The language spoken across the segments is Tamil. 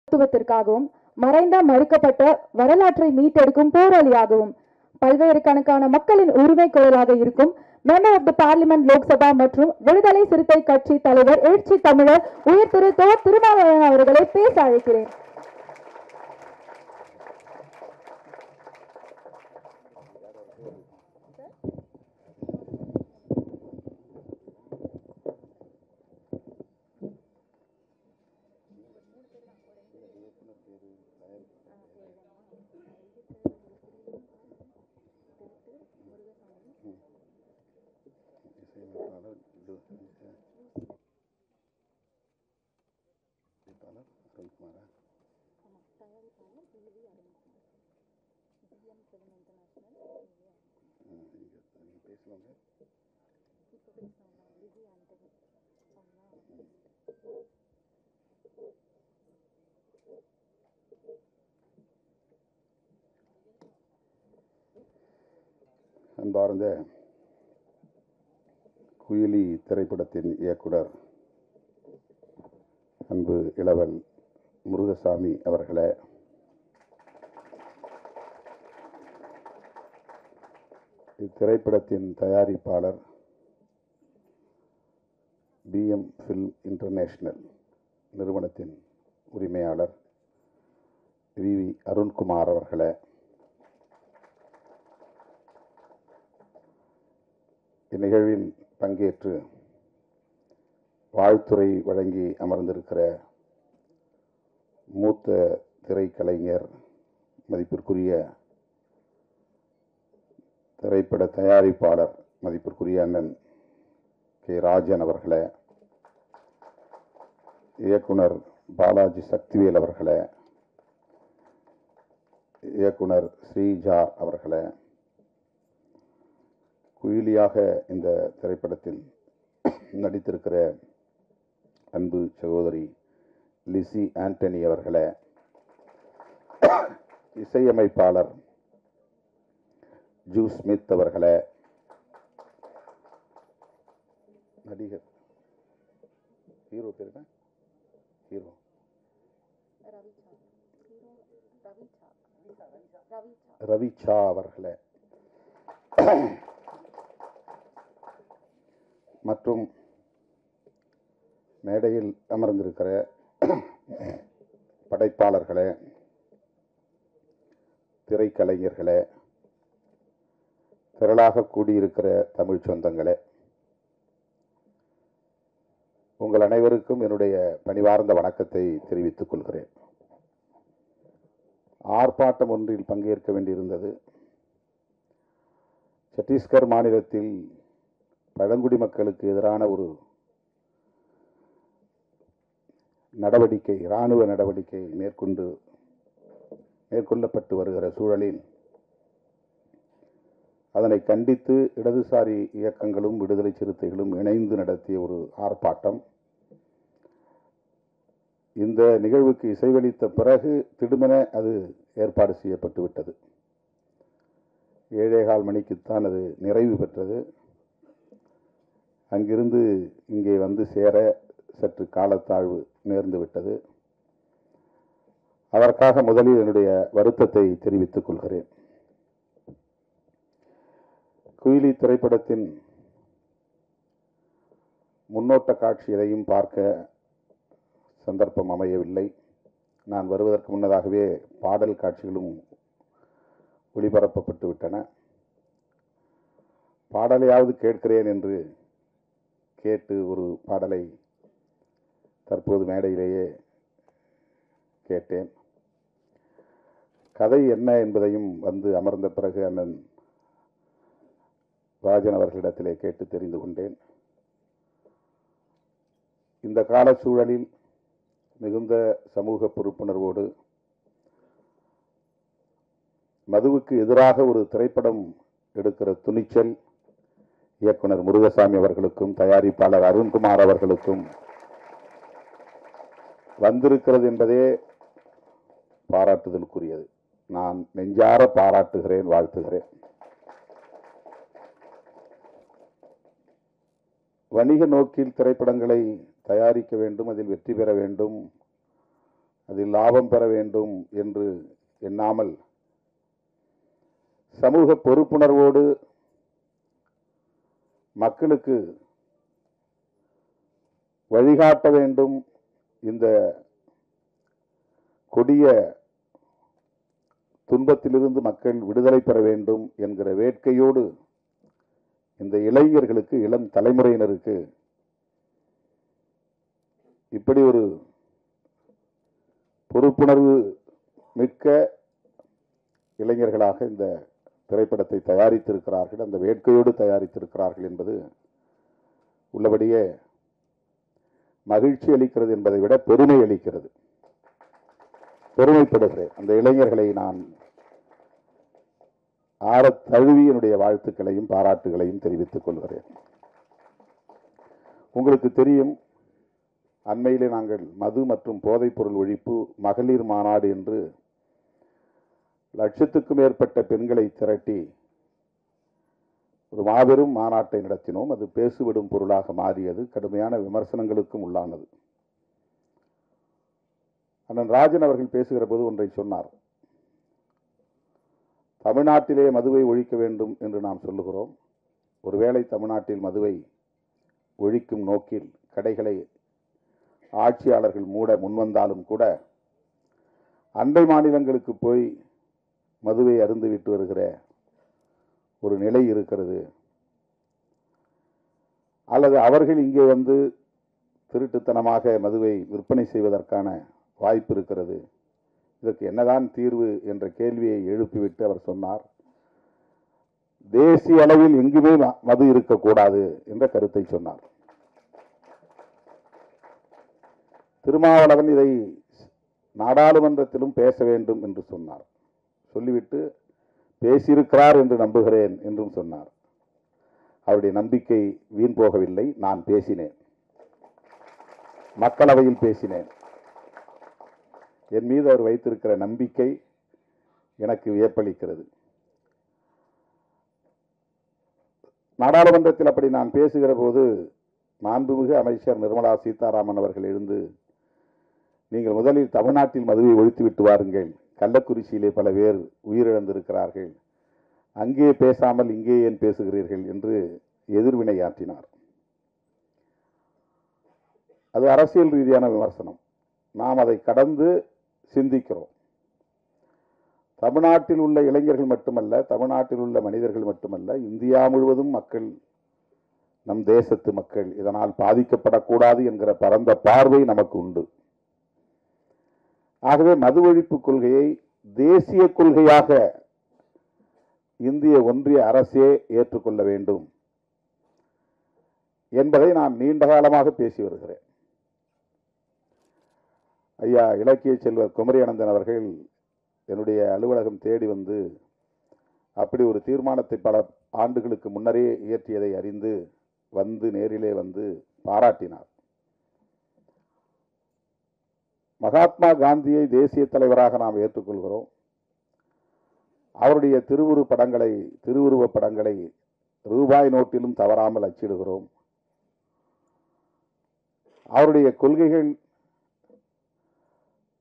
தத்துவத்திற்காகவும் மறைந்த மறுக்கப்பட்ட வரலாற்றை மீட்டெடுக்கும் போராளியாகவும் பல்வேறு கணக்கான மக்களின் உரிமை குரலாக இருக்கும் member of the parliament Lok Sabha மற்றும் விடுதலை சிறுத்தை கட்சி தலைவர் எழுச்சி தமிழர் உயர் திரு திருமாவளவன் அவர்களை பேச அழைக்கிறேன். அன்பார்ந்த குயிலி திரைப்படத்தின் இயக்குனர் அன்பு இளவல் முருகசாமி அவர்களே, இத்திரைப்படத்தின் தயாரிப்பாளர் BM ஃபில்ம் இன்டர்நேஷனல் நிறுவனத்தின் உரிமையாளர் VV அருண்குமார் அவர்களே, இந்நிகழ்வில் பங்கேற்று வாழ்த்துரை வழங்கி அமர்ந்திருக்கிற மூத்த திரைக்கலைஞர் மதிப்பிற்குரிய திரைப்பட தயாரிப்பாளர் மதிப்பிற்குரிய அண்ணன் K. ராஜன் அவர்களே, இயக்குனர் பாலாஜி சக்திவேல் அவர்களே, இயக்குனர் ஸ்ரீஜா அவர்களே, குயிலியாக இந்த திரைப்படத்தில் நடித்திருக்கிற அன்பு சகோதரி லிசி ஆண்டனி அவர்களே, இசையமைப்பாளர் ஜூ ஸ்மித் அவர்களே, நடிகர் ஹீரோ பேர் என்ன? ஹீரோ ரவிச்சா அவர்களே மற்றும் மேடையில் அமர்ந்திருக்கிற படைப்பாளர்களே, திரைக்கலைஞர்களே, திரளாக கூடியிருக்கிற தமிழ் சொந்தங்களே, உங்கள் அனைவருக்கும் என்னுடைய பணிவார்ந்த வணக்கத்தை தெரிவித்துக் கொள்கிறேன். ஆர்ப்பாட்டம் ஒன்றில் பங்கேற்க வேண்டியிருந்தது. சத்தீஸ்கர் மாநிலத்தில் பழங்குடி மக்களுக்கு எதிரான ஒரு நடவடிக்கை, இராணுவ நடவடிக்கை மேற்கொள்ளப்பட்டு வருகிற சூழலில் அதனை கண்டித்து இடதுசாரி இயக்கங்களும் விடுதலை சிறுத்தைகளும் இணைந்து நடத்திய ஒரு ஆர்ப்பாட்டம். இந்த நிகழ்வுக்கு இசைவளித்த பிறகு திடுமென அது ஏற்பாடு செய்யப்பட்டு விட்டது. 7:15 மணிக்குத்தான் அது நிறைவு பெற்றது. அங்கிருந்து இங்கே வந்து சேர சற்று காலத்தாழ்வு நேர்ந்து விட்டது. அதற்காக முதலில் என்னுடைய வருத்தத்தை தெரிவித்துக் கொள்கிறேன். குயிலி திரைப்படத்தின் முன்னோட்ட காட்சி எதையும் பார்க்க சந்தர்ப்பம் அமையவில்லை. நான் வருவதற்கு முன்னதாகவே பாடல் காட்சிகளும் ஒளிபரப்பப்பட்டு விட்டன. பாடலையாவது கேட்கிறேன் என்று கேட்டு ஒரு பாடலை தற்போது மேடையிலேயே கேட்டேன். கதை என்ன என்பதையும் வந்து அமர்ந்த பிறகு அண்ணன் ராஜன் அவர்களிடத்திலே கேட்டு தெரிந்து கொண்டேன். இந்த கால சூழலில் மிகுந்த சமூக பொறுப்புணர்வோடு மதுவுக்கு எதிராக ஒரு திரைப்படம் எடுக்கிற துணிச்சல் இயக்குனர் முருகசாமி அவர்களுக்கும் தயாரிப்பாளர் அருண்குமார் அவர்களுக்கும் வந்திருக்கிறது என்பதே பாராட்டுதலுக்குரியது. நான் நெஞ்சார பாராட்டுகிறேன், வாழ்த்துகிறேன். வணிக நோக்கில் திரைப்படங்களை தயாரிக்க வேண்டும், அதில் வெற்றி பெற வேண்டும் அதில் லாபம் பெற வேண்டும் என்று எண்ணாமல் சமூக பொறுப்புணர்வோடு மக்களுக்கு வழிகாட்ட வேண்டும், இந்த கொடிய துன்பத்திலிருந்து மக்கள் விடுதலை பெற வேண்டும் என்கிற வேட்கையோடு இந்த இளைஞர்களுக்கு, இளம் தலைமுறையினருக்கு இப்படி ஒரு பொறுப்புணர்வு மிக்க இளைஞர்களாக இந்த திரைப்படத்தை தயாரித்திருக்கிறார்கள், அந்த வேட்கையோடு தயாரித்திருக்கிறார்கள் என்பது உள்ளபடியே மகிழ்ச்சி அளிக்கிறது என்பதை விட பெருமை அளிக்கிறது. பெருமைப்படுகிறேன். அந்த இளைஞர்களை நான் ஆறத் தழுவி என்னுடைய வாழ்த்துக்களையும் பாராட்டுகளையும் தெரிவித்துக் கொள்கிறேன். உங்களுக்கு தெரியும், அண்மையிலே நாங்கள் மது மற்றும் போதைப்பொருள் ஒழிப்பு மகளிர் மாநாடு என்று லட்சத்துக்கும் மேற்பட்ட பெண்களை திரட்டி ஒரு மாபெரும் மாநாட்டை நடத்தினோம். அது பேசுவிடும் பொருளாக மாறியது, கடுமையான விமர்சனங்களுக்கும் உள்ளானது. அண்ணன் ராஜன் அவர்கள் பேசுகிற போது ஒன்றை சொன்னார். தமிழ்நாட்டிலே மதுவை ஒழிக்க வேண்டும் என்று நாம் சொல்லுகிறோம். ஒருவேளை தமிழ்நாட்டில் மதுவை ஒழிக்கும் நோக்கில் கடைகளை ஆட்சியாளர்கள் மூட முன்வந்தாலும் கூட அண்டை மாநிலங்களுக்கு போய் மதுவை அருந்துவிட்டு வருகிற ஒரு நிலை இருக்கிறது. அல்லது அவர்கள் இங்கே வந்து திருட்டுத்தனமாக மதுவை விற்பனை செய்வதற்கான வாய்ப்பு இருக்கிறது. இதற்கு என்னதான் தீர்வு என்ற கேள்வியை எழுப்பிவிட்டு அவர் சொன்னார், தேசிய அளவில் எங்குமே மது இருக்கக்கூடாது என்ற கருத்தை சொன்னார். திருமாவளவன் இதை நாடாளுமன்றத்திலும் பேச வேண்டும் என்று சொன்னார். சொல்லிவிட்டு பேசியிருக்கிறார் என்று நம்புகிறேன் என்றும் சொன்னார். அவருடைய நம்பிக்கை வீண் போகவில்லை. நான் பேசினேன், மக்களவையில் பேசினேன். என் மீது அவர் வைத்திருக்கிற நம்பிக்கை எனக்கு வியப்பளிக்கிறது. நாடாளுமன்றத்தில் அப்படி நான் பேசுகிற போது மாண்புமிகு அமைச்சர் நிர்மலா சீதாராமன் அவர்கள் எழுந்து, நீங்கள் முதலில் தமிழ்நாட்டில் மதுவை ஒழித்துவிட்டு வாருங்கள், கள்ளக்குறிச்சியிலே பல பேர் உயிரிழந்திருக்கிறார்கள், அங்கே பேசாமல் இங்கே ஏன் பேசுகிறீர்கள் என்று எதிர்வினையாற்றினார். அது அரசியல் ரீதியான விமர்சனம். நாம் அதை கடந்து சிந்திக்கிறோம். தமிழ்நாட்டில் உள்ள இளைஞர்கள் மட்டுமல்ல, தமிழ்நாட்டில் உள்ள மனிதர்கள் மட்டுமல்ல, இந்தியா முழுவதும் மக்கள், நம் தேசத்து மக்கள் இதனால் பாதிக்கப்படக்கூடாது என்கிற பரந்த பார்வை நமக்கு உண்டு. ஆகவே மது ஒழிப்பு கொள்கையை தேசிய கொள்கையாக இந்திய ஒன்றிய அரசே ஏற்றுக்கொள்ள வேண்டும் என்பதை நான் நீண்ட காலமாக பேசி வருகிறேன். ஐயா இலக்கிய செல்வர் குமரி அனந்தன் அவர்கள் என்னுடைய அலுவலகம் தேடி வந்து அப்படி ஒரு தீர்மானத்தை பல ஆண்டுகளுக்கு முன்னரே இயற்றியதை அறிந்து வந்து நேரிலே வந்து பாராட்டினார். மகாத்மா காந்தியை தேசிய தலைவராக நாம் ஏற்றுக்கொள்கிறோம். அவருடைய திருவுருவ படங்களை ரூபாய் நோட்டிலும் தவறாமல் அச்சிடுகிறோம். அவருடைய கொள்கைகள்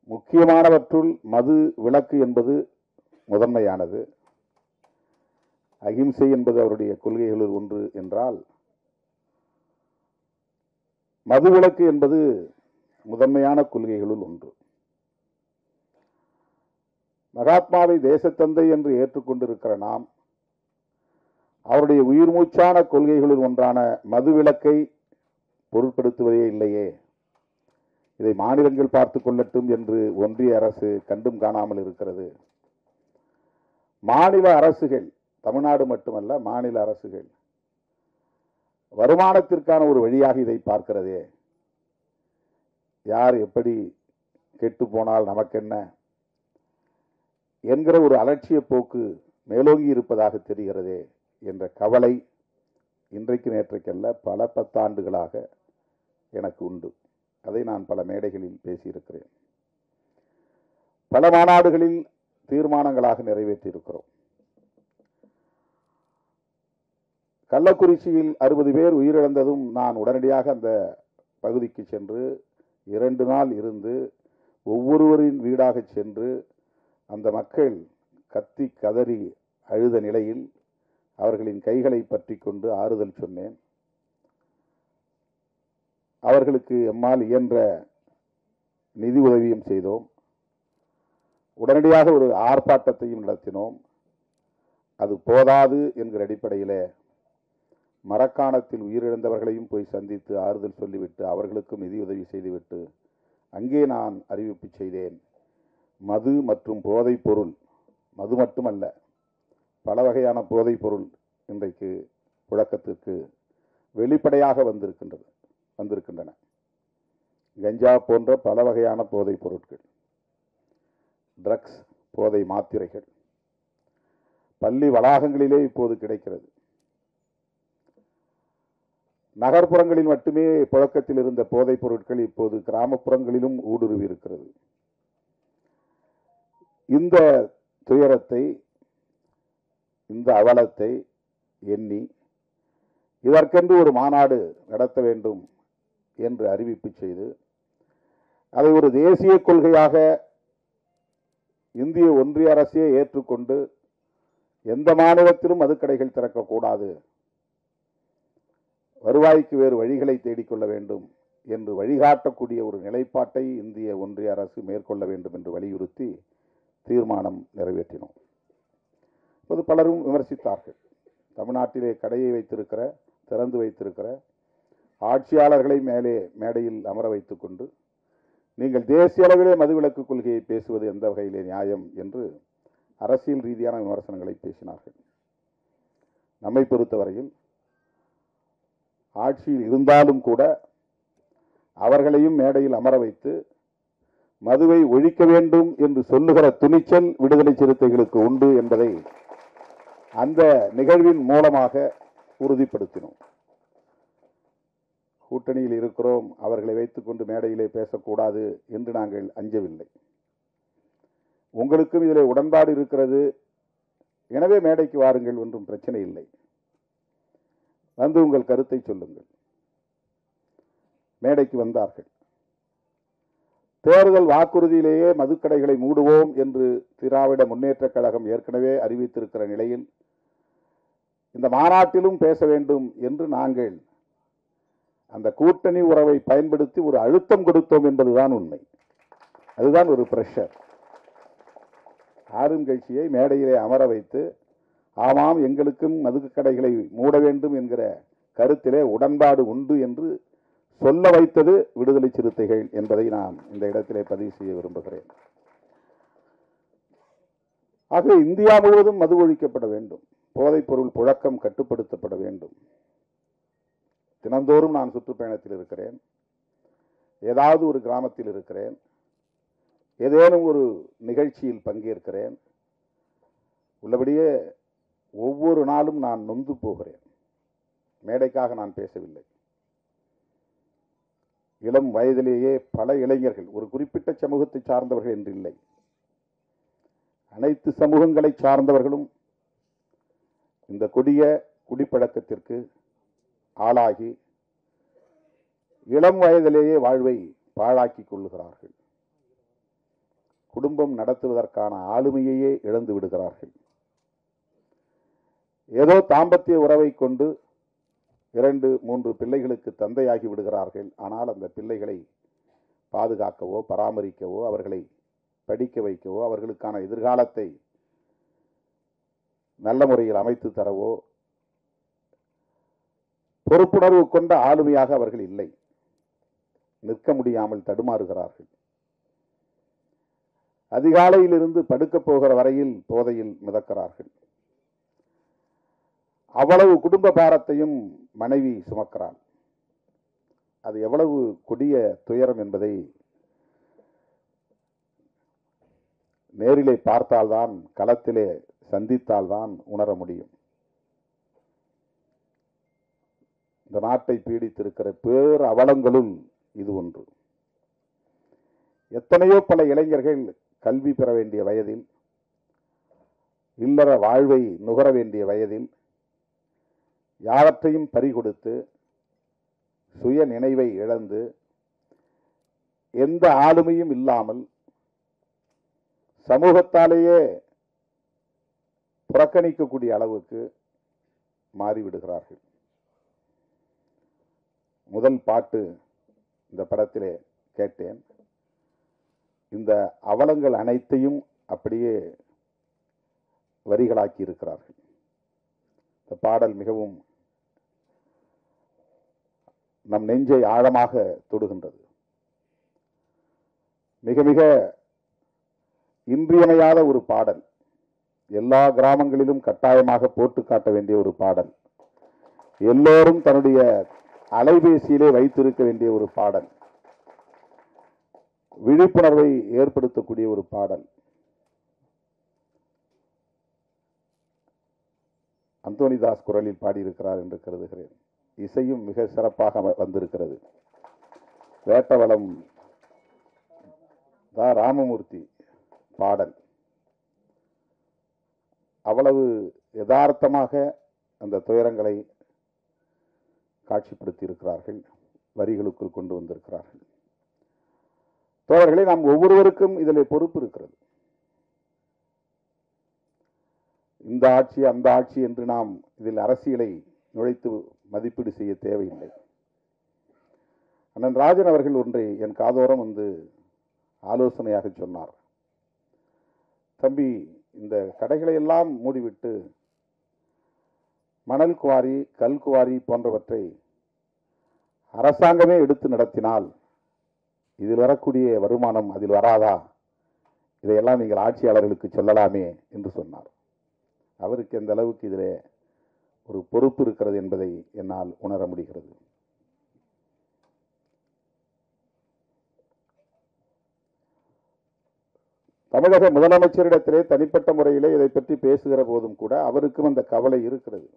முக்கியமானவற்றுள் மது விலக்கு என்பது முதன்மையானது. அகிம்சை என்பது அவருடைய கொள்கைகளில் ஒன்று என்றால், மது விலக்கு என்பது முதன்மையான கொள்கைகளுள் ஒன்று. மகாத்மாவை தேசத்தந்தை என்று ஏற்றுக்கொண்டிருக்கிற நாம் அவருடைய உயிர் மூச்சான கொள்கைகளில் ஒன்றான மது விலக்கை பொருட்படுத்துவதே இல்லையே. இதை மாநிலங்கள் பார்த்துக் கொள்ளட்டும் என்று ஒன்றிய அரசு கண்டும் காணாமல் இருக்கிறது. மாநில அரசுகள், தமிழ்நாடு மட்டுமல்ல, மாநில அரசுகள் வருமானத்திற்கான ஒரு வழியாக இதை பார்க்கிறதே. யார் எப்படி கெட்டு போனால் நமக்கென்ன என்கிற ஒரு அலட்சிய போக்கு மேலோங்கி இருப்பதாக தெரிகிறதே என்ற கவலை இன்றைக்கு நேற்றைக்கல்ல பல பத்தாண்டுகளாக எனக்கு உண்டு. அதை நான் பல மேடைகளில் பேசியிருக்கிறேன். பல மாநாடுகளில் தீர்மானங்களாக நிறைவேற்றியிருக்கிறோம். கள்ளக்குறிச்சியில் 60 பேர் உயிரிழந்ததும் நான் உடனடியாக அந்த பகுதிக்கு சென்று 2 நாள் இருந்து ஒவ்வொருவரின் வீடாக சென்று அந்த மக்கள் கத்தி கதறி அழுத நிலையில் அவர்களின் கைகளை பற்றி கொண்டு ஆறுதல் சொன்னேன். அவர்களுக்கு எம்மால் இயன்ற நிதி உதவியும் செய்தோம். உடனடியாக ஒரு ஆர்ப்பாட்டத்தையும் நடத்தினோம். அது போதாது என்கிற அடிப்படையில் மரக்காணத்தில் உயிரிழந்தவர்களையும் போய் சந்தித்து ஆறுதல் சொல்லிவிட்டு அவர்களுக்கும் நிதியுதவி செய்துவிட்டு அங்கே நான் அறிவிப்பு செய்தேன். மது மற்றும் போதைப் பொருள், மது மட்டுமல்ல, பல வகையான போதைப் பொருள் இன்றைக்கு புழக்கத்திற்கு வெளிப்படையாக வந்திருக்கின்றன. கஞ்சா போன்ற பல வகையான போதைப் பொருட்கள், ட்ரக்ஸ், போதை மாத்திரைகள் பள்ளி வளாகங்களிலே இப்போது கிடைக்கிறது. நகர்ப்புறங்களில் மட்டுமே புழக்கத்தில் இருந்த போதைப் பொருட்கள் இப்போது கிராமப்புறங்களிலும் ஊடுருவி இருக்கிறது. இந்த துயரத்தை, இந்த அவலத்தை எண்ணி இதற்கென்று ஒரு மாநாடு நடத்த வேண்டும் என்று அறிவிப்பு செய்து அதை ஒரு தேசிய கொள்கையாக இந்திய ஒன்றிய அரசே ஏற்றுக்கொண்டு எந்த மாநிலத்திலும் மதுக்கடைகள் திறக்கக்கூடாது, வருவாய்க்கு வேறு வழிகளை தேடிக்கொள்ள வேண்டும் என்று வழிகாட்டக்கூடிய ஒரு நிலைப்பாட்டை இந்திய ஒன்றிய அரசு மேற்கொள்ள வேண்டும் என்று வலியுறுத்தி தீர்மானம் நிறைவேற்றினோம். இப்போது பலரும் விமர்சித்தார்கள். தமிழ்நாட்டிலே கடையை திறந்து வைத்திருக்கிற ஆட்சியாளர்களை மேடையில் அமர வைத்துக் கொண்டு நீங்கள் தேசிய அளவிலே மதுவிலக்கு கொள்கையை பேசுவது எந்த வகையிலே நியாயம் என்று அரசியல் ரீதியான விமர்சனங்களை பேசினார்கள். நம்மை பொறுத்தவரையில் ஆட்சியில் இருந்தாலும் கூட அவர்களையும் மேடையில் அமர வைத்து மதுவை ஒழிக்க வேண்டும் என்று சொல்லுகிற துணிச்சல் விடுதலை சிறுத்தைகளுக்கு உண்டு என்பதை அந்த நிகழ்வின் மூலமாக உறுதிப்படுத்தினோம். கூட்டணியில் இருக்கிறோம், அவர்களை வைத்துக் கொண்டு மேடையிலே பேசக்கூடாது என்று நாங்கள் அஞ்சவில்லை. உங்களுக்கும் இதில் உடன்பாடு இருக்கிறது, எனவே மேடைக்கு வாருங்கள், ஒன்றும் பிரச்சனை இல்லை, வந்து உங்கள் கருத்தை சொல்லுங்கள். மேடைக்கு வந்தார்கள். தேர்தல் வாக்குறுதியிலேயே மதுக்கடைகளை மூடுவோம் என்று திராவிட முன்னேற்ற கழகம் ஏற்கனவே அறிவித்திருக்கிற நிலையில் இந்த மாநாட்டிலும் பேச வேண்டும் என்று நாங்கள் அந்த கூட்டணி உறவை பயன்படுத்தி ஒரு அழுத்தம் கொடுத்தோம் என்பதுதான் உண்மை. அதுதான் ஒரு பிரஷர். ஆளுங்கட்சியை மேடையிலே அமர வைத்து ஆமாம் எங்களுக்கும் மதுக்கடைகளை மூட வேண்டும் என்கிற கருத்திலே உடன்பாடு உண்டு என்று சொல்ல வைத்தது விடுதலை சிறுத்தைகள் என்பதை நான் இந்த இடத்திலே பதிவு செய்ய விரும்புகிறேன். ஆக இந்தியா முழுவதும் மது ஒழிக்கப்பட வேண்டும், போதைப் பொருள் புழக்கம் கட்டுப்படுத்தப்பட வேண்டும். தினந்தோறும் நான் சுற்றுப்பயணத்தில் இருக்கிறேன், ஏதாவது ஒரு கிராமத்தில் இருக்கிறேன், ஏதேனும் ஒரு நிகழ்ச்சியில் பங்கேற்கிறேன். உள்ளபடியே ஒவ்வொரு நாளும் நான் நொந்து போகிறேன். மேடைக்காக நான் பேசவில்லை. இளம் வயதிலேயே பல இளைஞர்கள், ஒரு குறிப்பிட்ட சமூகத்தை சார்ந்தவர்கள் என்று இல்லை, அனைத்து சமூகங்களை சார்ந்தவர்களும் இந்த கொடிய குடிப்பழக்கத்திற்கு ஆளாகி இளம் வயதிலேயே வாழ்வை பாழாக்கிக் கொள்ளுகிறார்கள். குடும்பம் நடத்துவதற்கான ஆளுமையையே இழந்து விடுகிறார்கள். ஏதோ தாம்பத்திய உறவை கொண்டு 2-3 பிள்ளைகளுக்கு தந்தையாகி விடுகிறார்கள். ஆனால் அந்த பிள்ளைகளை பாதுகாக்கவோ பராமரிக்கவோ அவர்களை படிக்க வைக்கவோ அவர்களுக்கான எதிர்காலத்தை நல்ல முறையில் அமைத்து தரவோ பொறுப்புணர்வு கொண்ட ஆளுமையாக அவர்கள் இல்லை. நிற்க முடியாமல் தடுமாறுகிறார்கள். அதிகாலையிலிருந்து படுக்கப் போகிற வரையில் போதையில் மிதக்கிறார்கள். அவ்வளவு குடும்ப பாரத்தையும் மனைவி சுமக்கிறாள். அது எவ்வளவு கொடிய துயரம் என்பதை நேரிலே பார்த்தால்தான், களத்திலே சந்தித்தால்தான் உணர முடியும். இந்த நாட்டை பீடித்திருக்கிற பேர் அவலங்களுள் இது ஒன்று. எத்தனையோ பல இளைஞர்கள் கல்வி பெற வேண்டிய வயதில், இல்லற வாழ்வை நுகர வேண்டிய வயதில் யாவற்றையும் பறிகொடுத்து சுய நினைவை இழந்து எந்த ஆளுமையும் இல்லாமல் சமூகத்தாலேயே புறக்கணிக்கக்கூடிய அளவுக்கு மாறிவிடுகிறார்கள். முதல் பாட்டு இந்த படத்திலே கேட்டேன். இந்த அவலங்கள் அனைத்தையும் அப்படியே வரிகளாக்கி இருக்கிறார்கள். இந்த பாடல் மிகவும் நம் நெஞ்சை ஆழமாக தொடுகின்றது. மிக மிக இன்றியமையாத ஒரு பாடல். எல்லா கிராமங்களிலும் கட்டாயமாக போட்டு காட்ட வேண்டிய ஒரு பாடல். எல்லோரும் தன்னுடைய அலைபேசியிலே வைத்திருக்க வேண்டிய ஒரு பாடல். விழிப்புணர்வை ஏற்படுத்தக்கூடிய ஒரு பாடல். அந்தோனிதாஸ் குரலில் பாடியிருக்கிறார் என்று கருதுகிறேன். இசையும் மிக சிறப்பாக வந்திருக்கிறது. வேட்டவலம் ராமமூர்த்தி பாடல் அவ்வளவு யதார்த்தமாக அந்த துயரங்களை காட்சிப்படுத்தி இருக்கிறார்கள், வரிகளுக்குள் கொண்டு வந்திருக்கிறார்கள். தோழர்களே, நாம் ஒவ்வொருவருக்கும் இதில் பொறுப்பு இருக்கிறது. இந்த ஆட்சி அந்த ஆட்சி என்று நாம் இதில் அரசியலை நுழைத்து மதிப்பீடு செய்ய தேவையில்லை. அண்ணன் ராஜன் அவர்கள் ஒன்றை என் காதோரம் வந்து ஆலோசனையாக சொன்னார். தம்பி, இந்த கடைகளை எல்லாம் மூடிவிட்டு மணல் குவாரி, கல் குவாரி போன்றவற்றை அரசாங்கமே எடுத்து நடத்தினால் இதில் வரக்கூடிய வருமானம் அதில் வராதா? இதையெல்லாம் நீங்கள் ஆட்சியாளர்களுக்கு சொல்லலாமே என்று சொன்னார். அவருக்கு எந்த அளவுக்கு இதிலே ஒரு பொறுப்பு இருக்கிறது என்பதை என்னால் உணர முடிகிறது. தமிழக முதலமைச்சரிடத்திலே தனிப்பட்ட முறையிலே இதை பற்றி பேசுகிற போதும் கூட அவருக்கும் அந்த கவலை இருக்கிறது.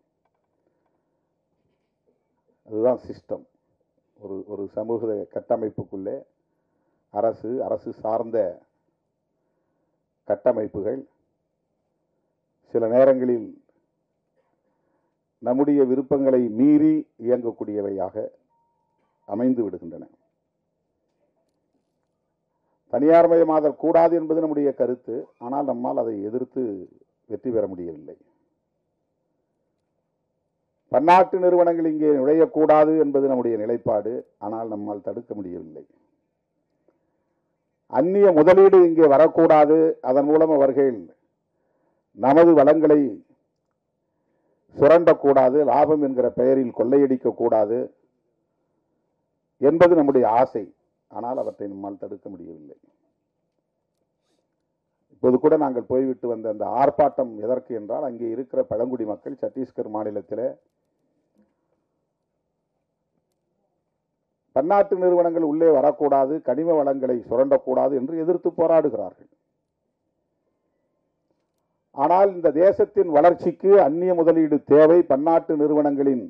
அதுதான் சிஸ்டம். ஒரு சமூக கட்டமைப்புக்குள்ளே அரசு சார்ந்த கட்டமைப்புகள் சில நேரங்களில் நம்முடைய விருப்பங்களை மீறி இயங்கக்கூடியவையாக அமைந்து விடுகின்றன. தனியார்மயமாதல் கூடாது என்பது நம்முடைய கருத்து. ஆனால் நம்மால் அதை எதிர்த்து வெற்றி பெற முடியவில்லை. பன்னாட்டு நிறுவனங்கள் இங்கே நுழையக்கூடாது என்பது நம்முடைய நிலைப்பாடு. ஆனால் நம்மால் தடுக்க முடியவில்லை. அந்நிய முதலீடு இங்கே வரக்கூடாது, அதன் மூலம் அவர்கள் நமது வளங்களை சுரண்டக்கூடாது, லாபம் என்கிற பெயரில் கொள்ளையடிக்க கூடாது என்பது நம்முடைய ஆசை. ஆனால் அவற்றை நம்மால் தடுக்க முடியவில்லை. இப்போது கூட நாங்கள் போய்விட்டு வந்த அந்த ஆர்ப்பாட்டம் எதற்கு என்றால், அங்கே இருக்கிற பழங்குடி மக்கள் சத்தீஸ்கர் மாநிலத்தில் பன்னாட்டு நிறுவனங்கள் உள்ளே வரக்கூடாது, கனிம வளங்களை சுரண்டக்கூடாது என்று எதிர்த்து போராடுகிறார்கள். ஆனால் இந்த தேசத்தின் வளர்ச்சிக்கு அந்நிய முதலீடு தேவை, பன்னாட்டு நிறுவனங்களின்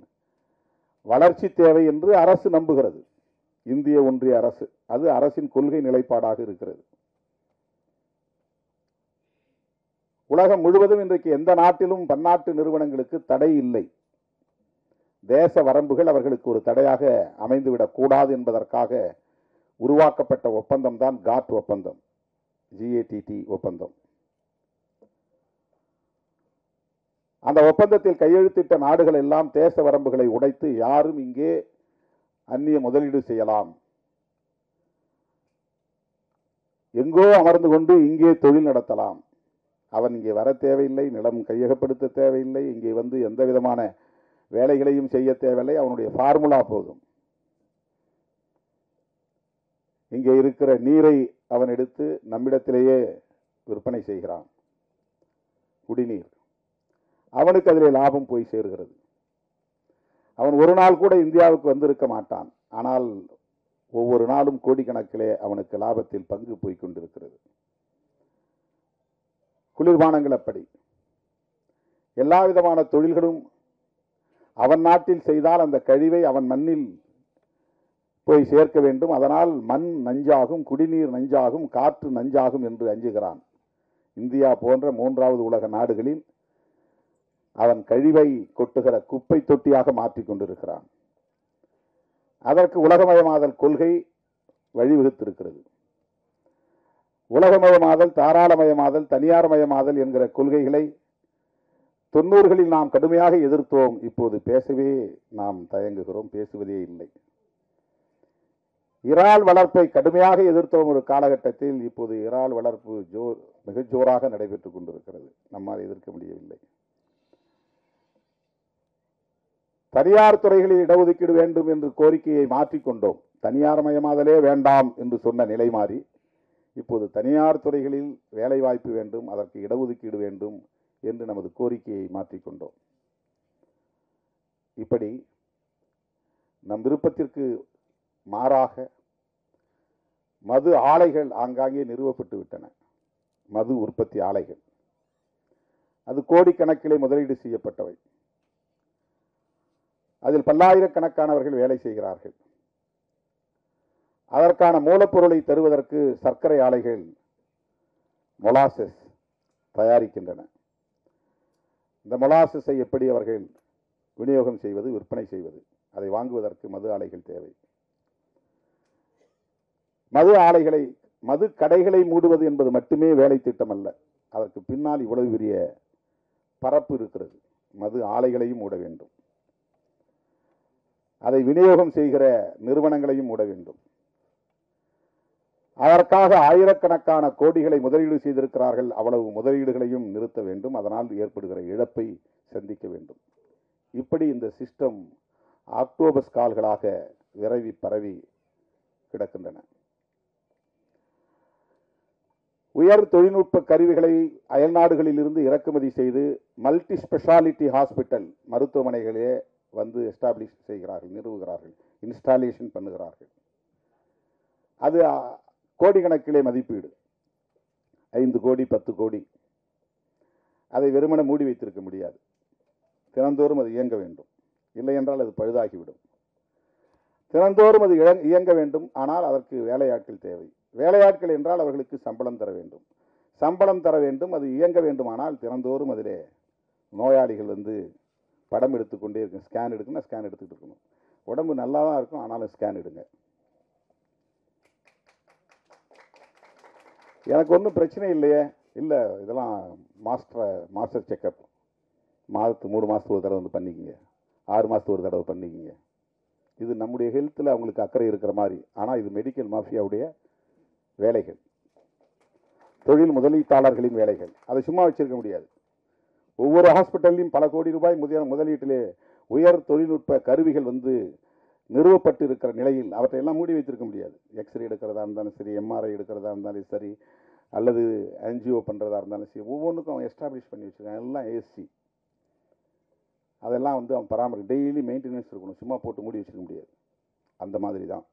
வளர்ச்சி தேவை என்று அரசு நம்புகிறது. இந்திய ஒன்றிய அரசு, அது அரசின் கொள்கை நிலைப்பாடாக இருக்கிறது. உலகம் முழுவதும் இன்றைக்கு எந்த நாட்டிலும் பன்னாட்டு நிறுவனங்களுக்கு தடை இல்லை. தேச வரம்புகள் அவர்களுக்கு ஒரு தடையாக அமைந்துவிடக் கூடாது என்பதற்காக உருவாக்கப்பட்ட ஒப்பந்தம் தான் காட் ஒப்பந்தம், GATT ஒப்பந்தம். அந்த ஒப்பந்தத்தில் கையெழுத்திட்ட நாடுகள் எல்லாம் தேச வரம்புகளை உடைத்து யாரும் இங்கே அந்நிய முதலீடு செய்யலாம், எங்கோ அமர்ந்து கொண்டு இங்கே தொழில் நடத்தலாம், அவன் இங்கே வர தேவையில்லை, நிலம் கையகப்படுத்த தேவையில்லை, இங்கே வந்து எந்த விதமான வேலைகளையும் செய்ய தேவையில்லை, அவனுடைய ஃபார்முலா போதும். இங்கே இருக்கிற நீரை அவன் எடுத்து நம்மிடத்திலேயே விற்பனை செய்கிறான், குடிநீர். அவனுக்கு அதிலே லாபம் போய் சேர்கிறது. அவன் ஒரு நாள் கூட இந்தியாவுக்கு வந்திருக்க மாட்டான். ஆனால் ஒவ்வொரு நாளும் கோடிக்கணக்கிலே அவனுக்கு லாபத்தில் பங்கு போய் கொண்டிருக்கிறது. குளிர்பானங்கள் அப்படி. எல்லா விதமான தொழில்களும் அவன் நாட்டில் செய்தால் அந்த கழிவை அவன் மண்ணில் போய் சேர்க்க வேண்டும். அதனால் மண் நஞ்சாகும், குடிநீர் நஞ்சாகும், காற்று நஞ்சாகும் என்று அஞ்சுகிறான். இந்தியா போன்ற மூன்றாவது உலக நாடுகளில் அவன் கழிவை கொட்டுகிற குப்பை தொட்டியாக மாற்றிக் கொண்டிருக்கிறான். அதற்கு உலகமயமாதல் கொள்கை வழிவகுத்திருக்கிறது. உலகமயமாதல், தாராளமயமாதல், தனியார்மயமாதல் என்கிற கொள்கைகளை 90களில் நாம் கடுமையாக எதிர்த்தோம். இப்போது பேசவே நாம் தயங்குகிறோம், பேசுவதே இல்லை. இறால் வளர்ப்பை கடுமையாக எதிர்த்தோம் ஒரு காலகட்டத்தில். இப்போது இறால் வளர்ப்பு மிக ஜோராக நடைபெற்றுக் கொண்டிருக்கிறது. நம்மால் எதிர்க்க முடியவில்லை. தனியார் துறைகளில் இடஒதுக்கீடு வேண்டும் என்று கோரிக்கையை மாற்றிக்கொண்டோம். தனியார் மயமாதலே வேண்டாம் என்று சொன்ன நிலை மாறி இப்போது தனியார் துறைகளில் வேலை வாய்ப்பு வேண்டும், அதற்கு இடஒதுக்கீடு வேண்டும் என்று நமது கோரிக்கையை மாற்றிக்கொண்டோம். இப்படி நம் விருப்பத்திற்கு மாறாக மது ஆலைகள் ஆங்காங்கே நிறுவப்பட்டு விட்டன. மது உற்பத்தி ஆலைகள், அது கோடிக்கணக்கிலே முதலீடு செய்யப்பட்டவை. அதில் பல்லாயிரக்கணக்கானவர்கள் வேலை செய்கிறார்கள். அதற்கான மூலப்பொருளை தருவதற்கு சர்க்கரை ஆலைகள் மொலாசஸ் தயாரிக்கின்றன. இந்த மொலாசஸை எப்படி அவர்கள் விநியோகம் செய்வது, விற்பனை செய்வது, அதை வாங்குவதற்கு மது ஆலைகள் தேவை. மது ஆலைகளை, மது கடைகளை மூடுவது என்பது மட்டுமே வேலை திட்டம் அல்ல. அதற்கு பின்னால் இவ்வளவு பெரிய பரப்பு இருக்கிறது. மது ஆலைகளையும் மூட வேண்டும், அதை விநியோகம் செய்கிற நிறுவனங்களையும் மூட வேண்டும். அதற்காக ஆயிரக்கணக்கான கோடிகளை முதலீடு செய்திருக்கிறார்கள். அவ்வளவு முதலீடுகளையும் நிறுத்த வேண்டும். அதனால் ஏற்படுகிற இழப்பை சந்திக்க வேண்டும். இப்படி இந்த சிஸ்டம் ஆக்டோபஸ் கால்களாக விரவி பரவி கிடக்கின்றன. உயர் தொழில்நுட்ப கருவிகளை அயல்நாடுகளில் இருந்து இறக்குமதி செய்து மல்டி ஸ்பெஷாலிட்டி ஹாஸ்பிட்டல் மருத்துவமனைகளே வந்து எஸ்டாப்ளிஷ் செய்கிறார்கள், நிறுவுகிறார்கள், இன்ஸ்டாலேஷன் பண்ணுகிறார்கள். அது கோடிக்கணக்கிலே மதிப்பீடு, 5 கோடி 10 கோடி. அதை வெறுமனே மூடி வைத்திருக்க முடியாது. தினந்தோறும் அது இயங்க வேண்டும். இல்லை என்றால் அது பழுதாகிவிடும். தினந்தோறும் அது இயங்க வேண்டும். ஆனால் அதற்கு வேலையாட்கள் தேவை. வேலையாட்கள் என்றால் அவர்களுக்கு சம்பளம் தர வேண்டும். சம்பளம் தர வேண்டும். அது இயங்க வேண்டுமானால் தினந்தோறும் அதிலே நோயாளிகள் வந்து படம் எடுத்துக்கொண்டே இருக்கும். ஸ்கேன் எடுக்கணும், ஸ்கேன் எடுத்துக்கிட்டு இருக்கணும். உடம்பு நல்லா தான் இருக்கும், ஆனாலும் ஸ்கேன் எடுங்க. எனக்கு ஒன்றும் பிரச்சனை இல்லையே. இல்லை, இதெல்லாம் மாஸ்டர் செக்கப் மாதத்துக்கு 3 மாதத்துக்கு ஒரு தடவை வந்து பண்ணிக்கிங்க, 6 மாதத்துக்கு ஒரு தடவை பண்ணிக்கிங்க. இது நம்முடைய ஹெல்த்தில் அவங்களுக்கு அக்கறை இருக்கிற மாதிரி. ஆனால் இது மெடிக்கல் மாஃபியாவுடைய வேலைகள், தொழில் முதலீட்டாளர்களின் வேலைகள். அதை சும்மா வச்சிருக்க முடியாது. ஒவ்வொரு ஹாஸ்பிட்டல்லையும் பல கோடி ரூபாய் முதலீட்டிலே உயர் தொழில்நுட்ப கருவிகள் வந்து நிறுவப்பட்டு இருக்கிற நிலையில் அவற்றையெல்லாம் மூடி வைத்திருக்க முடியாது. எக்ஸ்ரே எடுக்கிறதா இருந்தாலும் சரி, எம்ஆர்ஐ எடுக்கிறதா இருந்தாலும் சரி, அல்லது ஆன்ஜிஓ பண்ணுறதா இருந்தாலும் சரி, ஒவ்வொன்றுக்கும் அவன் எஸ்டாப்ளிஷ் பண்ணி வச்சுருக்கான். எல்லாம் ஏசி. அதெல்லாம் வந்து அவன் பராமரி, டெய்லி மெயின்டெனன்ஸ் இருக்கணும். சும்மா போட்டு மூடி வச்சுக்க முடியாது. அந்த மாதிரி தான்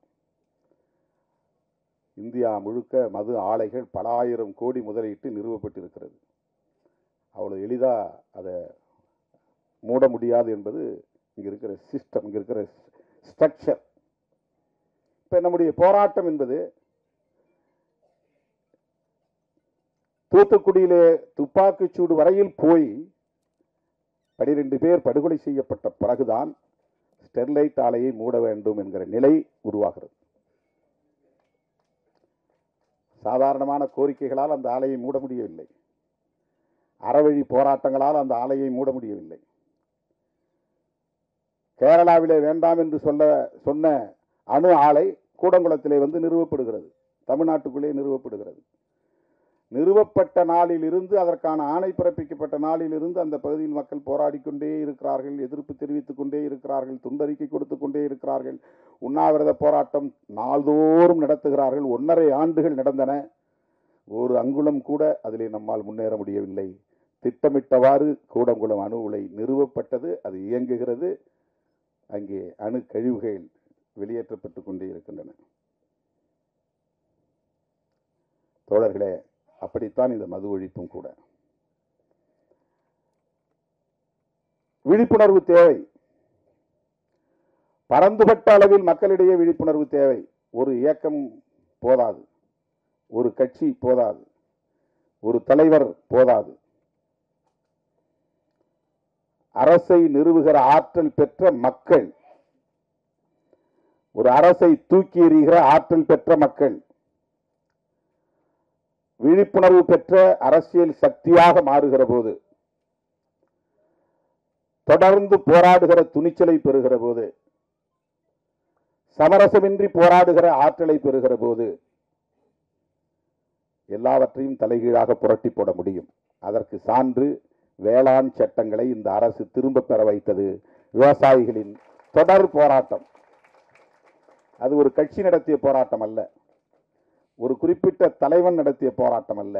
இந்தியா முழுக்க மது ஆலைகள் பல ஆயிரம் கோடி முதலீட்டு நிறுவப்பட்டு இருக்கிறது. அவ்வளோ எளிதாக அதை மூட முடியாது என்பது இங்கே இருக்கிற சிஸ்டம், இங்கே இருக்கிற ஸ்ட்ரக்சர். இப்போ நம்முடைய போராட்டம் என்பது தூத்துக்குடியிலே துப்பாக்கிச்சூடு வரையில் போய் 12 பேர் படுகொலை செய்யப்பட்ட பிறகுதான் ஸ்டெர்லைட் ஆலையை மூட வேண்டும் என்கிற நிலை உருவாகிறது. சாதாரணமான கோரிக்கைகளால் அந்த ஆலையை மூட முடியவில்லை. அறவழி போராட்டங்களால் அந்த ஆலையை மூட முடியவில்லை. கேரளாவிலே வேண்டாம் என்று சொன்ன அணு ஆலை கூடங்குளத்திலே வந்து நிறுவப்படுகிறது. தமிழ்நாட்டுக்குள்ளே நிறுவப்படுகிறது. நிறுவப்பட்ட நாளில் இருந்து, அதற்கான ஆணை பிறப்பிக்கப்பட்ட நாளில் இருந்து அந்த பகுதியில் மக்கள் போராடி கொண்டே இருக்கிறார்கள், எதிர்ப்பு தெரிவித்துக் கொண்டே இருக்கிறார்கள், துண்டறிக்கை கொடுத்துக் கொண்டே இருக்கிறார்கள், உண்ணாவிரத போராட்டம் நாள்தோறும் நடத்துகிறார்கள். 1.5 ஆண்டுகள் நடந்தன. ஒரு அங்குலம் கூட அதிலே நம்மால் முன்னேற முடியவில்லை. திட்டமிட்டவாறு கூடங்குளம் அணு உலை நிறுவப்பட்டது, அது இயங்குகிறது. அங்கே அணு கழிவுகள் வெளியேற்றப்பட்டுக் கொண்டே இருக்கின்றன. தோழர்களே, அப்படித்தான் இந்த மது ஒழிப்பும் கூட. விழிப்புணர்வு தேவை. பரந்துபட்ட அளவில் மக்களிடையே விழிப்புணர்வு தேவை. ஒரு இயக்கம் போதாது, ஒரு கட்சி போதாது, ஒரு தலைவர் போதாது. அரசை நிறுவுகிற ஆற்றல் பெற்ற மக்கள், ஒரு அரசை தூக்கி எறிகிற ஆற்றல் பெற்ற மக்கள், விழிப்புணர்வு பெற்ற அரசியல் சக்தியாக மாறுகிற போது, தொடர்ந்து போராடுகிற துணிச்சலை பெறுகிற போது, சமரசமின்றி போராடுகிற ஆற்றலை பெறுகிற போது எல்லாவற்றையும் தலைகீழாக புரட்டி போட முடியும். அதற்கு சான்று வேளாண் சட்டங்களை இந்த அரசு திரும்ப பெற வைத்தது. விவசாயிகளின் தொடர் போராட்டம். அது ஒரு கட்சி நடத்திய போராட்டம் அல்ல, ஒரு குறிப்பிட்ட தலைவன் நடத்திய போராட்டம் அல்ல.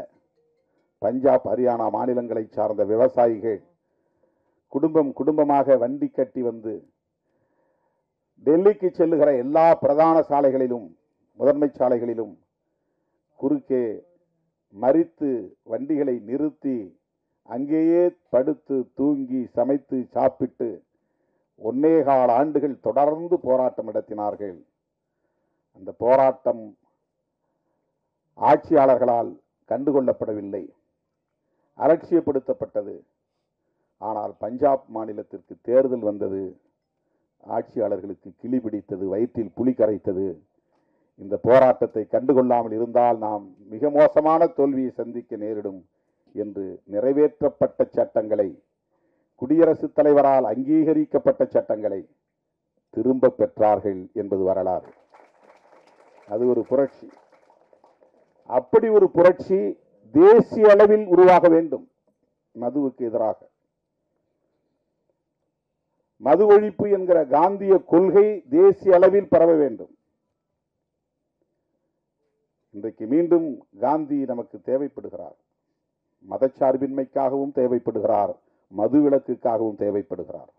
பஞ்சாப், ஹரியானா மாநிலங்களை சார்ந்த விவசாயிகள் குடும்பம் குடும்பமாக வண்டி கட்டி வந்து டெல்லிக்கு செல்லுகிற எல்லா பிரதான சாலைகளிலும், முதன்மை சாலைகளிலும் குறுக்கே மறித்து வண்டிகளை நிறுத்தி அங்கேயே படுத்து தூங்கி சமைத்து சாப்பிட்டு 1.25 ஆண்டுகள் தொடர்ந்து போராட்டம் நடத்தினார்கள். அந்த போராட்டம் ஆட்சியாளர்களால் கண்டுகொள்ளப்படவில்லை, அலட்சியப்படுத்தப்பட்டது. ஆனால் பஞ்சாப் மாநிலத்திற்கு தேர்தல் வந்தது, ஆட்சியாளர்களுக்கு கிளி பிடித்தது, வயிற்றில் புலி கரைத்தது. இந்த போராட்டத்தை கண்டுகொள்ளாமல் இருந்தால் நாம் மிக மோசமான தோல்வியை சந்திக்க நேரிடும் என்று நிறைவேற்றப்பட்ட சட்டங்களை, குடியரசுத் தலைவரால் அங்கீகரிக்கப்பட்ட சட்டங்களை திரும்ப பெற்றார்கள் என்பது வரலாறு. அது ஒரு புரட்சி. அப்படி ஒரு புரட்சி தேசிய அளவில் உருவாக வேண்டும். மதுவுக்கு எதிராக மது ஒழிப்பு என்கிற காந்திய கொள்கை தேசிய அளவில் பரவ வேண்டும். இன்றைக்கு மீண்டும் காந்தி நமக்கு தேவைப்படுகிறார். மதச்சார்பின்மைக்காகவும் தேவைப்படுகிறார், மது விலக்குக்காகவும் தேவைப்படுகிறார்.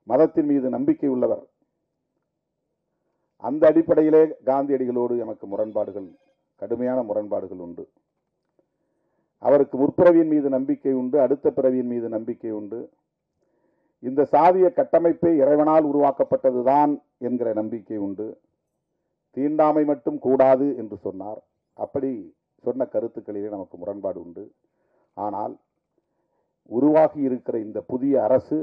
மதத்தின் மீது நம்பிக்கை உள்ளவர். அந்த அடிப்படையிலே காந்தியடிகளோடு நமக்கு முரண்பாடுகள், கடுமையான முரண்பாடுகள் உண்டு. அவருக்கு முற்பிறவியின் மீது நம்பிக்கை உண்டு, அடுத்த பிறவியின் மீது நம்பிக்கை உண்டு. இந்த சாதிய கட்டமைப்பே இறைவனால் உருவாக்கப்பட்டதுதான் என்கிற நம்பிக்கை உண்டு. தீண்டாமை மட்டும் கூடாது என்று சொன்னார். அப்படி சொன்ன கருத்துக்களிலே நமக்கு முரண்பாடு உண்டு. ஆனால் உருவாகி இருக்கிற இந்த புதிய அரசு,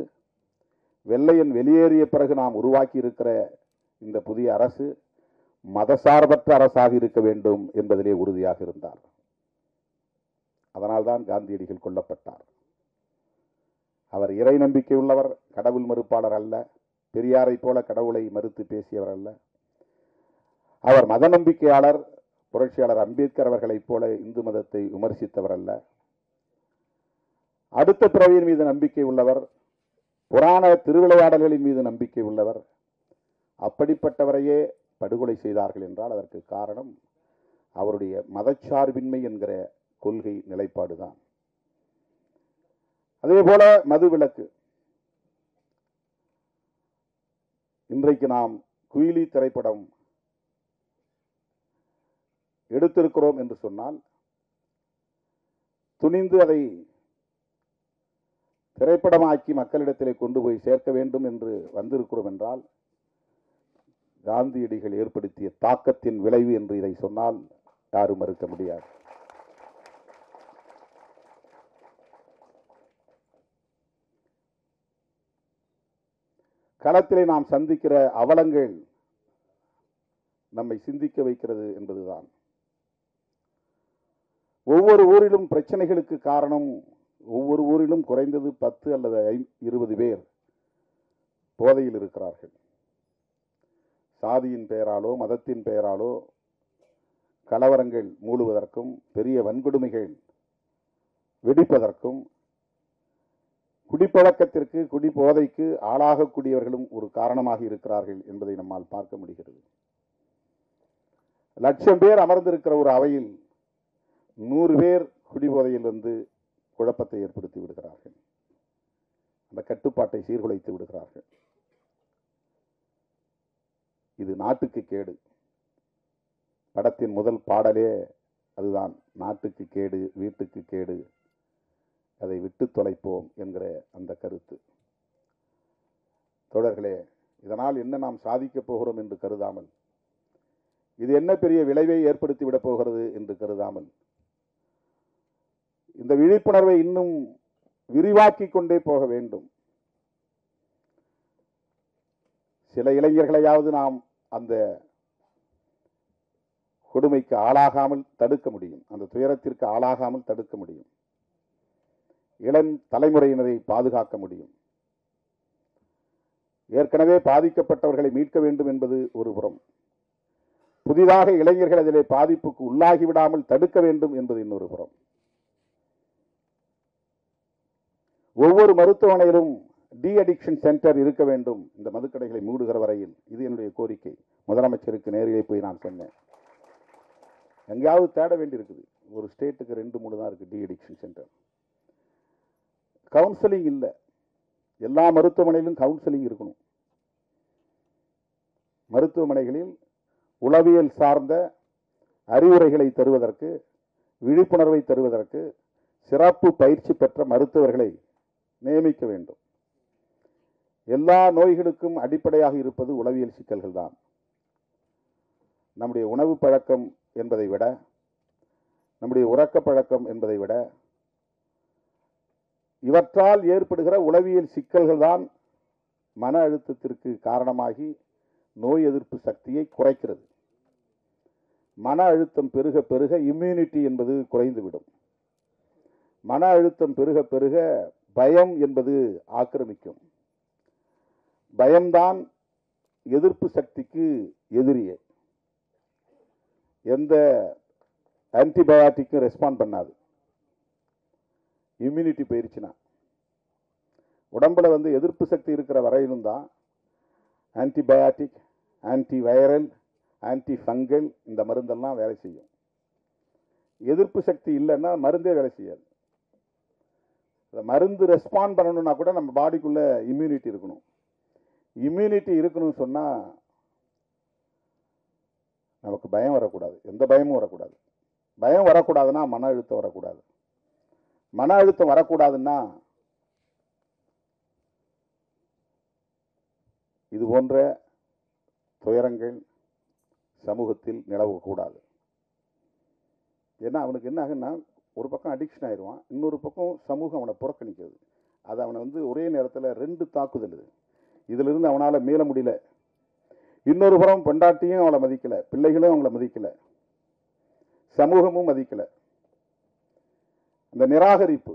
வெள்ளையன் வெளியேறிய பிறகு நாம் உருவாக்கி இருக்கிற இந்த புதிய அரசு மதசார்பற்ற அரசாக இருக்க வேண்டும் என்பதிலே உறுதியாக இருந்தார். அதனால்தான் காந்தியடிகள் கொல்லப்பட்டார். அவர் இறை நம்பிக்கை உள்ளவர், கடவுள் மறுப்பாளர் அல்ல. பெரியாரை போல கடவுளை மறுத்து பேசியவர் அல்ல. அவர் மத நம்பிக்கையாளர். புரட்சியாளர் அம்பேத்கர் அவர்களைப் போல இந்து மதத்தை விமர்சித்தவர் அல்ல. அடுத்த பிறவியின் மீது நம்பிக்கை உள்ளவர், புராண திருவிளையாடல்களின் மீது நம்பிக்கை உள்ளவர். அப்படிப்பட்டவரையே படுகொலை செய்தார்கள் என்றால் அதற்கு காரணம் அவருடைய மதச்சார்பின்மை என்கிற கொள்கை நிலைப்பாடுதான். அதே போல மது விலக்கு. இன்றைக்கு நாம் குயிலி திரைப்படம் எடுத்திருக்கிறோம் என்று சொன்னால், துணிந்து அதை திரைப்படமாக்கி மக்களிடத்திலே கொண்டு போய் சேர்க்க வேண்டும் என்று வந்திருக்கிறோம் என்றால், காந்தியடிகள் ஏற்படுத்திய தாக்கத்தின் விளைவு என்று இதை சொன்னால் யாரும் மறுக்க முடியாது. களத்திலே நாம் சந்திக்கிற அவலங்கள் நம்மை சிந்திக்க வைக்கிறது என்பதுதான். ஒவ்வொரு ஊரிலும் பிரச்சனைகளுக்கு காரணம், ஒவ்வொரு ஊரிலும் குறைந்தது 10 அல்லது 20 பேர் போதையில் இருக்கிறார்கள். சாதியின் பெயராலோ மதத்தின் பெயராலோ கலவரங்கள் மூடுவதற்கும் பெரிய வன்கொடுமைகள் வெடிப்பதற்கும் குடிப்பழக்கத்திற்கு, குடிபோதைக்கு ஆளாகக்கூடியவர்களும் ஒரு காரணமாக இருக்கிறார்கள் என்பதை நம்மால் பார்க்க முடிகிறது. 1,00,000 பேர் அமர்ந்திருக்கிற ஒரு அவையில் 100 பேர் குடிபோதையில் வந்து குழப்பத்தை ஏற்படுத்தி விடுகிறார்கள். அந்த கட்டுப்பாட்டை சீர்குலைத்து விடுகிறார்கள். இது நாட்டுக்கு கேடு. படத்தின் முதல் பாடலே அதுதான், நாட்டுக்கு கேடு, வீட்டுக்கு கேடு, அதை விட்டு தொலைப்போம் என்கிற அந்த கருத்து. தோழர்களே, இதனால் என்ன நாம் சாதிக்கப் போகிறோம் என்று கருதாமல், இது என்ன பெரிய விளைவை ஏற்படுத்திவிடப் போகிறது என்று கருதாமல், இந்த விழிப்புணர்வை இன்னும் விரிவாக்கிக் கொண்டே போக வேண்டும். சில இளைஞர்களையாவது நாம் அந்த கொடுமைக்கு ஆளாகாமல் தடுக்க முடியும், அந்த துயரத்திற்கு ஆளாகாமல் தடுக்க முடியும். இளம் தலைமுறையினரை பாதுகாக்க முடியும். ஏற்கனவே பாதிக்கப்பட்டவர்களை மீட்க வேண்டும் என்பது ஒரு புறம், புதிதாக இளைஞர்கள் அதிலே பாதிப்புக்கு உள்ளாகிவிடாமல் தடுக்க வேண்டும் என்பது இன்னொரு புறம். ஒவ்வொரு மருத்துவமனையிலும் டி அடிக்ஷன் சென்டர் இருக்க வேண்டும், இந்த மதுக்கடைகளை மூடுகிற வரையில். இது என்னுடைய கோரிக்கை. முதலமைச்சருக்கு நேரிலே போய் நான் சொன்னேன். எங்கேயாவது தேட வேண்டி இருக்குது. ஒரு ஸ்டேட்டுக்கு 2-3 தான் இருக்கு டி அடிக்ஷன் சென்டர். கவுன்சிலிங் இல்லை. எல்லா மருத்துவமனையிலும் கவுன்சிலிங் இருக்கணும். மருத்துவமனைகளில் உளவியல் சார்ந்த அறிவுரைகளை தருவதற்கு, விழிப்புணர்வை தருவதற்கு சிறப்பு பயிற்சி பெற்ற மருத்துவர்களை நியமிக்க வேண்டும். எல்லா நோய்களுக்கும் அடிப்படையாக இருப்பது உளவியல் சிக்கல்கள் தான். நம்முடைய உணவு பழக்கம் என்பதை விட, நம்முடைய உறக்க பழக்கம் என்பதை விட, இவற்றால் ஏற்படுகிற உளவியல் சிக்கல்கள் தான் மன அழுத்தத்திற்கு காரணமாகி நோய் எதிர்ப்பு சக்தியை குறைக்கிறது. மன அழுத்தம் பெருக பெருக இம்யூனிட்டி என்பது குறைந்துவிடும். மன அழுத்தம் பெருக பெருக பயம் என்பது ஆக்கிரமிக்கும். பயம்தான் எதிர்ப்பு சக்திக்கு எதிரியே. எந்த ஆன்டிபயாட்டிக்கும் ரெஸ்பாண்ட் பண்ணாது. இம்யூனிட்டி போயிருச்சுன்னா, உடம்புல எதிர்ப்பு சக்தி இருக்கிற வரையிலும் தான் antibiotic, anti viral, anti fungal இந்த மருந்தெல்லாம் வேலை செய்யும். எதிர்ப்பு சக்தி இல்லைன்னா மருந்தே வேலை செய்யாது. மருந்து ரெஸ்பாண்ட் பண்ணணும்னா கூட நம்ம பாடிக்குள்ள இம்யூனிட்டி இருக்கணும். இம்யூனிட்டி இருக்கணும்னு சொன்னா நமக்கு பயம் வரக்கூடாது, எந்த பயமும் வரக்கூடாது. பயம் வரக்கூடாதுன்னா மன அழுத்தம் வரக்கூடாது. மன அழுத்தம் வரக்கூடாதுன்னா இது போன்ற துயரங்கள் சமூகத்தில் நிலவக்கூடாது. ஏன்னா அவனுக்கு என்ன ஆகுன்னா, ஒரு பக்கம் அடிக்ஷன் ஆயிடுவான், இன்னொரு பக்கம் சமூகம் அவனை புறக்கணிக்கிறது. அது அவனை ஒரே நேரத்தில் 2 தாக்குதல். இதுல இருந்து அவனால மீள முடியல. இன்னொரு புறம் பொண்டாட்டியும் அவளை மதிக்கல, பிள்ளைகளும் அவங்கள மதிக்கல, சமூகமும் மதிக்கல. இந்த நிராகரிப்பு,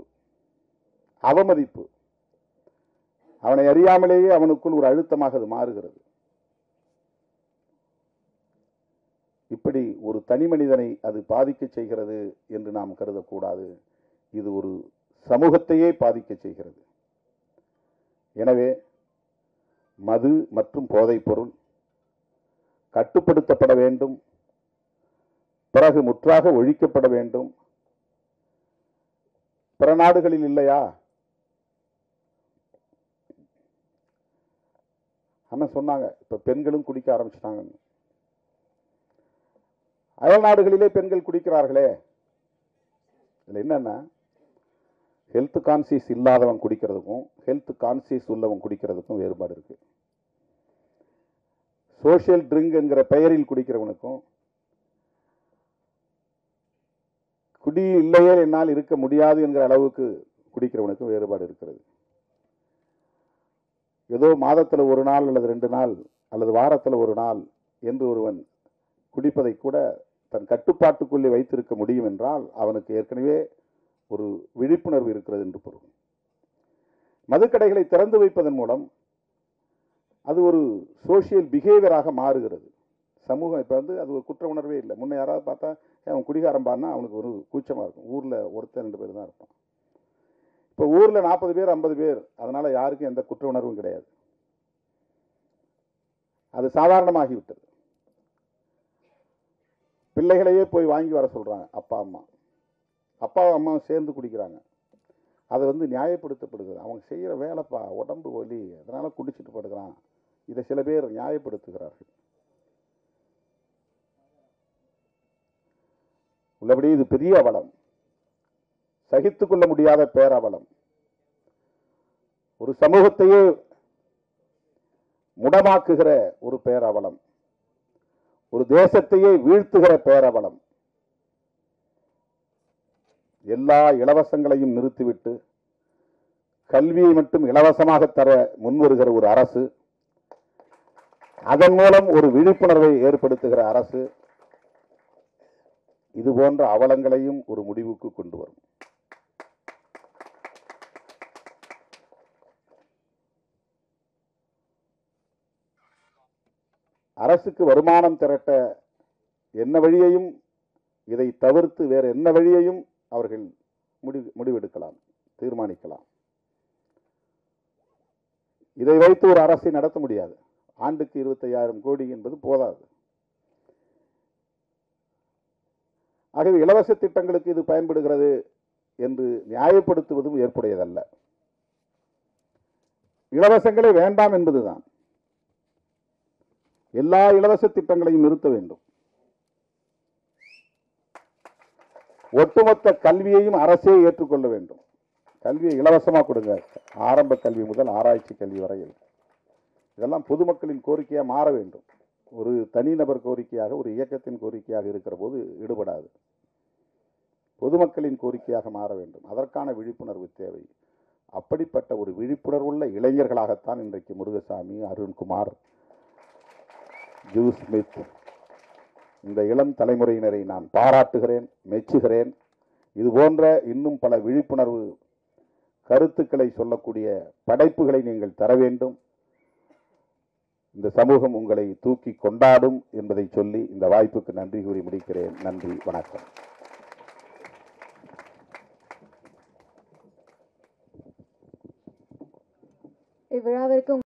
அவமதிப்பு அவனை அறியாமலேயே அவனுக்குள் ஒரு அழுத்தமாக அது மாறுகிறது. இப்படி ஒரு தனி மனிதனை அது பாதிக்க செய்கிறது என்று நாம் கருதக்கூடாது. இது ஒரு சமூகத்தையே பாதிக்க செய்கிறது. எனவே மது மற்றும் போதைப் பொருள் கட்டுப்படுத்தப்பட வேண்டும், பிறகு முற்றாக ஒழிக்கப்பட வேண்டும். பிற நாடுகளில் இல்லையா? அண்ணன் சொன்னாங்க, இப்ப பெண்களும் குடிக்க ஆரம்பிச்சிட்டாங்க. அயல் நாடுகளிலே பெண்கள் குடிக்கிறார்களே. இதுல என்னன்னா, ஹெல்த் கான்சியஸ் இல்லாதவன் குடிக்கிறதுக்கும் ஹெல்த் கான்சியஸ் உள்ளவன் குடிக்கிறதுக்கும் வேறுபாடு இருக்கு. சோஷியல் ட்ரிங்க் என்கிற பெயரில் குடிக்கிறவனுக்கும், குடி இல்லையே என்னால் இருக்க முடியாது என்கிற அளவுக்கு குடிக்கிறவனுக்கும் வேறுபாடு இருக்கிறது. ஏதோ மாதத்தில் 1 நாள் அல்லது 2 நாள் அல்லது வாரத்தில் 1 நாள் என்று ஒருவன் குடிப்பதை கூட தன் கட்டுப்பாட்டுக்குள்ளே வைத்திருக்க முடியும் என்றால் அவனுக்கு ஏற்கனவே ஒரு விழிப்புணர்வு இருக்கிறது என்று பொருள். மதுக்கடைகளை திறந்து வைப்பதன் மூலம் அது ஒரு சோசியல் பிஹேவியராக மாறுகிறது. சமூகம் இப்ப அது ஒரு குற்ற உணர்வே இல்லை. முன்ன யாராவது பார்த்தா அவன் குடிகாரம் பாருன்னா அவனுக்கு ஒரு கூச்சமா இருக்கும். ஊர்ல 1-2 பேர் தான் இருப்பான். இப்ப ஊர்ல 40 பேர் 50 பேர், அதனால யாருக்கும் எந்த குற்ற உணர்வும் கிடையாது. அது சாதாரணமாகிவிட்டது. பிள்ளைகளையே போய் வாங்கி வர சொல்றாங்க அப்பா அம்மாவும் சேர்ந்து குடிக்கிறாங்க. அதை நியாயப்படுத்தப்படுகிறது. அவங்க செய்யற வேலைப்பா, உடம்பு வலி, அதனால குடிச்சிட்டு படுக்கிறான். இதை சில பேர் நியாயப்படுத்துகிறார்கள். உள்ளபடி இது பெரிய அவலம், சகித்துக் கொள்ள முடியாத பேரவலம். ஒரு சமூகத்தையே முடமாக்குகிற ஒரு பேரவலம், ஒரு தேசத்தையே வீழ்த்துகிற பேரவலம். எல்லா இலவசங்களையும் நிறுத்திவிட்டு கல்வியை மட்டும் இலவசமாக தர முன்வருகிற ஒரு அரசு, அதன் மூலம் ஒரு விழிப்புணர்வை ஏற்படுத்துகிற அரசு, இது போன்ற அவலங்களையும் ஒரு முடிவுக்கு கொண்டு வரும். அரசுக்கு வருமானம் திரட்ட என்ன வழியையும், இதை தவிர்த்து வேறு என்ன வழியையும் அவர்கள் முடிவெடுக்கலாம், தீர்மானிக்கலாம். இதை வைத்து ஒரு அரசை நடத்த முடியாது. ஆண்டுக்கு 25,000 கோடி என்பது போதாது. ஆகவே இலவச திட்டங்களுக்கு இது பயன்படுகிறது என்று நியாயப்படுத்துவதும் ஏற்புடையதல்ல. இலவசங்களே வேண்டாம் என்பதுதான். எல்லா இலவச திட்டங்களையும் நிறுத்த வேண்டும். ஒட்டுமொத்த கல்வியையும் அரசே ஏற்றுக்கொள்ள வேண்டும். கல்வியை இலவசமாக கொடுங்க, ஆரம்ப கல்வி முதல் ஆராய்ச்சி கல்வி வரையில். இதெல்லாம் பொதுமக்களின் கோரிக்கையாக மாற வேண்டும். ஒரு தனிநபர் கோரிக்கையாக, ஒரு இயக்கத்தின் கோரிக்கையாக இருக்கிற போது ஈடுபடாது. பொதுமக்களின் கோரிக்கையாக மாற வேண்டும். அதற்கான விழிப்புணர்வு தேவை. அப்படிப்பட்ட ஒரு விழிப்புணர்வுள்ள இளைஞர்களாகத்தான் இன்றைக்கு முருகசாமி, அருண்குமார், ஜூ ஸ்மித், இந்த இளம் தலைமுறையினரை நான் பாராட்டுகிறேன், மெச்சுகிறேன். இது போன்ற இன்னும் பல விழிப்புணர்வு கருத்துக்களை சொல்லக்கூடிய படைப்புகளை நீங்கள் தர வேண்டும். இந்த சமூகம் உங்களை தூக்கி கொண்டாடும் என்பதை சொல்லி இந்த வாய்ப்புக்கு நன்றி கூறி முடிக்கிறேன். நன்றி, வணக்கம். இவ்விழாவிற்கு